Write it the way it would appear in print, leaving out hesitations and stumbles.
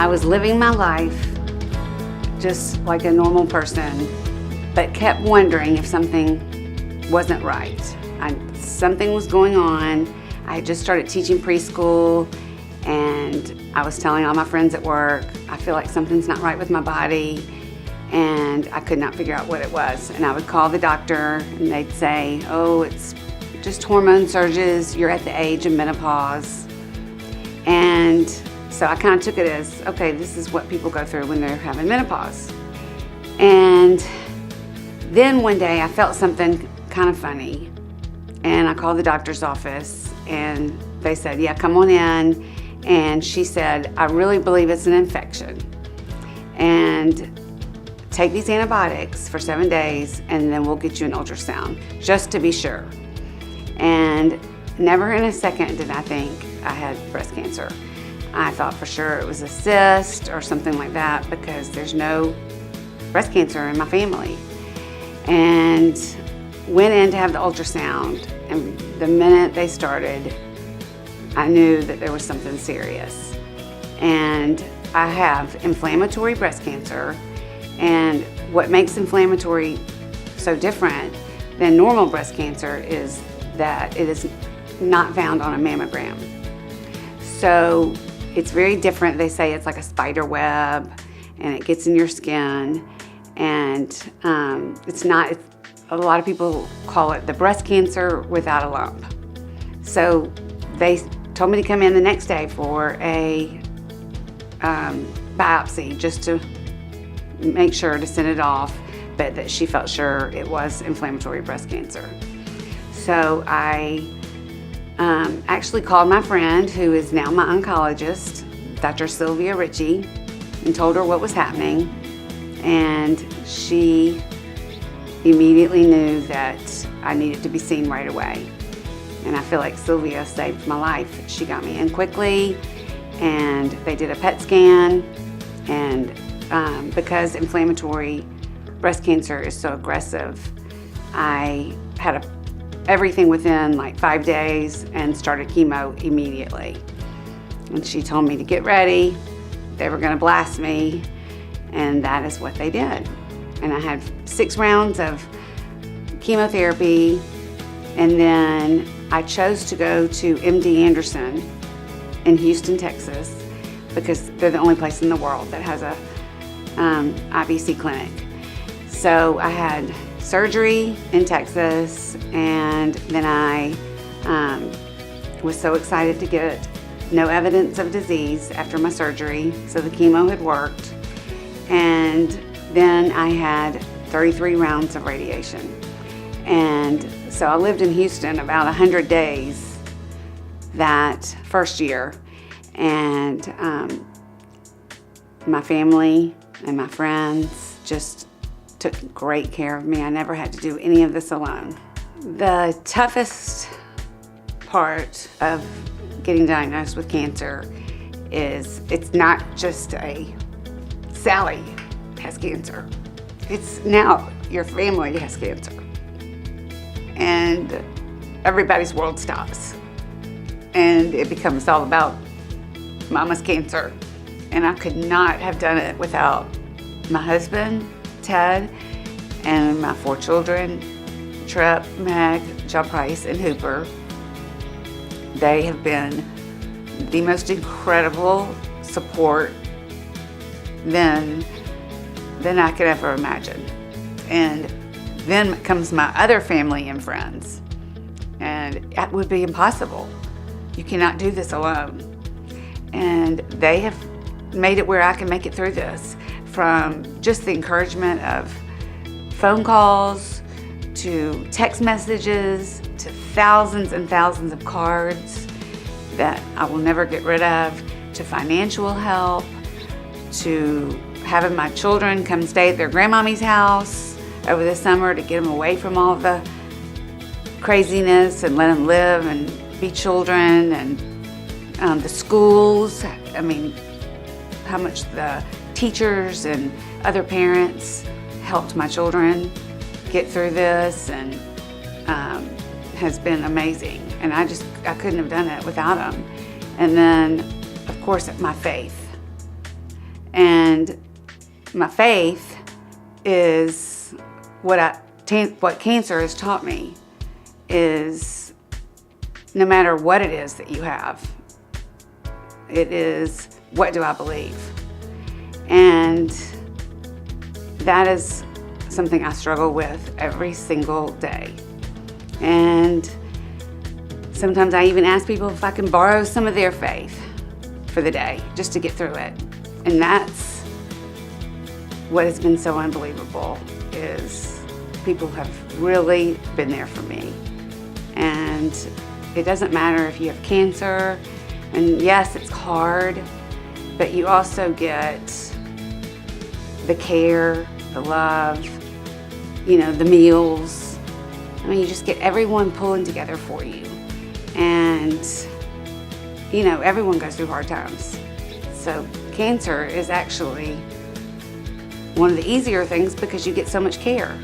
I was living my life just like a normal person, but kept wondering if something wasn't right. Something was going on. I had just started teaching preschool, and I was telling all my friends at work, I feel like something's not right with my body, and I could not figure out what it was. And I would call the doctor, and they'd say, oh, it's just hormone surges, you're at the age of menopause. And so I kind of took it as, okay, this is what people go through when they're having menopause. And then one day I felt something kind of funny, and I called the doctor's office, and they said, yeah, come on in. And she said, I really believe it's an infection, and take these antibiotics for 7 days, and then we'll get you an ultrasound, just to be sure. And never in a second did I think I had breast cancer. I thought for sure it was a cyst or something like that, because there's no breast cancer in my family. And went in to have the ultrasound, and the minute they started, I knew that there was something serious. And I have inflammatory breast cancer, and what makes inflammatory so different than normal breast cancer is that it is not found on a mammogram. So it's very different. They say it's like a spider web, and it gets in your skin, and it's not, a lot of people call it the breast cancer without a lump. So they told me to come in the next day for a biopsy, just to make sure to send it off, but that she felt sure it was inflammatory breast cancer. So I actually called my friend, who is now my oncologist, Dr. Sylvia Ritchie, and told her what was happening. And she immediately knew that I needed to be seen right away. And I feel like Sylvia saved my life. She got me in quickly, and they did a PET scan. And because inflammatory breast cancer is so aggressive, I had everything within like 5 days and started chemo immediately. And she told me to get ready. They were going to blast me, and that is what they did. And I had 6 rounds of chemotherapy, and then I chose to go to MD Anderson in Houston, Texas, because they're the only place in the world that has a IBC clinic. So I had surgery in Texas, and then I was so excited to get no evidence of disease after my surgery, so the chemo had worked. And then I had 33 rounds of radiation. And so I lived in Houston about 100 days that first year. And my family and my friends just took great care of me. I never had to do any of this alone. The toughest part of getting diagnosed with cancer is it's not just a Sally has cancer. It's now your family has cancer. And everybody's world stops. And it becomes all about mama's cancer. And I could not have done it without my husband, Ted, and my 4 children, Trip, Meg, John Price, and Hooper. They have been the most incredible support than I could ever imagine. And then comes my other family and friends. And that would be impossible. You cannot do this alone. And they have made it where I can make it through this, from just the encouragement of phone calls to text messages to thousands and thousands of cards that I will never get rid of, to financial help, to having my children come stay at their grandmommy's house over the summer to get them away from all the craziness and let them live and be children, and the schools. I mean, how much the teachers and other parents helped my children get through this, and has been amazing. And I couldn't have done it without them. And then, of course, my faith. And my faith is what cancer has taught me is no matter what it is that you have, it is, what do I believe? And that is something I struggle with every single day. And sometimes I even ask people if I can borrow some of their faith for the day, just to get through it. And that's what has been so unbelievable, is people have really been there for me. And it doesn't matter if you have cancer, and yes, it's hard, but you also get the care, the love, the meals. I mean, you just get everyone pulling together for you. And, everyone goes through hard times. So cancer is actually one of the easier things because you get so much care.